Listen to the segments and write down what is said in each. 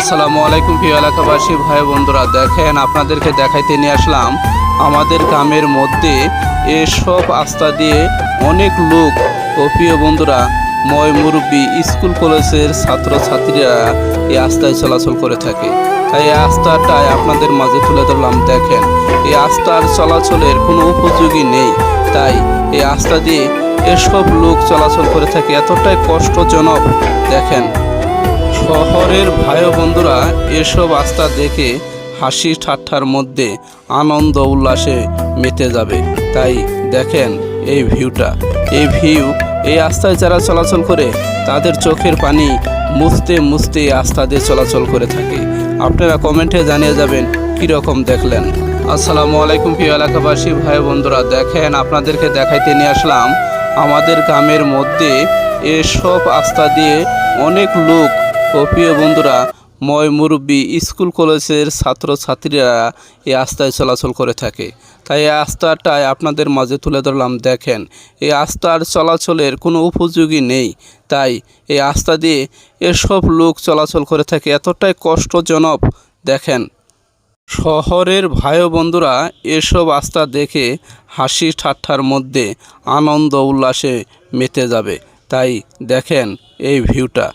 আসসালামু আলাইকুম প্রিয় এলাকাবাসী ভাই বন্ধুরা, দেখেন আপনাদেরকে দেখাইতে নিয়ে আসলাম আমাদের গ্রামের মধ্যে এসব রাস্তা দিয়ে অনেক লোক ও প্রিয় বন্ধুরা ময় মুরব্বী স্কুল কলেজের ছাত্রছাত্রীরা এই রাস্তায় চলাচল করে থাকে। তাই এই রাস্তাটায় আপনাদের মাঝে তুলে ধরলাম। দেখেন এই রাস্তার চলাচলের কোনো উপযোগী নেই, তাই এই রাস্তা দিয়ে এসব লোক চলাচল করে থাকে, এতটাই কষ্টজনক। দেখেন শহরের ভাই বন্ধুরা এসব রাস্তা দেখে হাসি ঠাট্টার মধ্যে আনন্দ উল্লাসে মেতে যাবে। তাই দেখেন এই ভিউটা, এই রাস্তায় যারা চলাচল করে তাদের চোখের পানি মুছতে মুছতে রাস্তা দিয়ে চলাচল করে থাকে। আপনারা কমেন্টে জানিয়ে যাবেন কীরকম দেখলেন। আসসালামু আলাইকুম প্রিয় এলাকাবাসী ভাই বন্ধুরা, দেখেন আপনাদেরকে দেখাইতে নিয়ে আসলাম আমাদের গ্রামের মধ্যে এসব রাস্তা দিয়ে অনেক লোক ও প্রিয় বন্ধুরা ময় মুরব্বী স্কুল কলেজের ছাত্রছাত্রীরা এই রাস্তায় চলাচল করে থাকে। তাই এই রাস্তাটায় আপনাদের মাঝে তুলে ধরলাম। দেখেন এই রাস্তার চলাচলের কোনো উপযোগী নেই, তাই এই রাস্তা দিয়ে এসব লোক চলাচল করে থাকে, এতটাই কষ্টজনক। দেখেন শহরের ভাই বন্ধুরা এসব রাস্তা দেখে হাসি ঠাট্টার মধ্যে আনন্দ উল্লাসে মেতে যাবে। তাই দেখেন এই ভিউটা,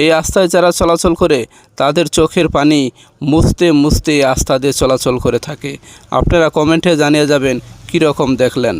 এই রাস্তায় যারা চলাচল করে তাদের চোখের পানি মুছতে মুছতে রাস্তা দিয়ে চলাচল করে থাকে। আপনারা কমেন্টে জানিয়ে যাবেন কীরকম দেখলেন।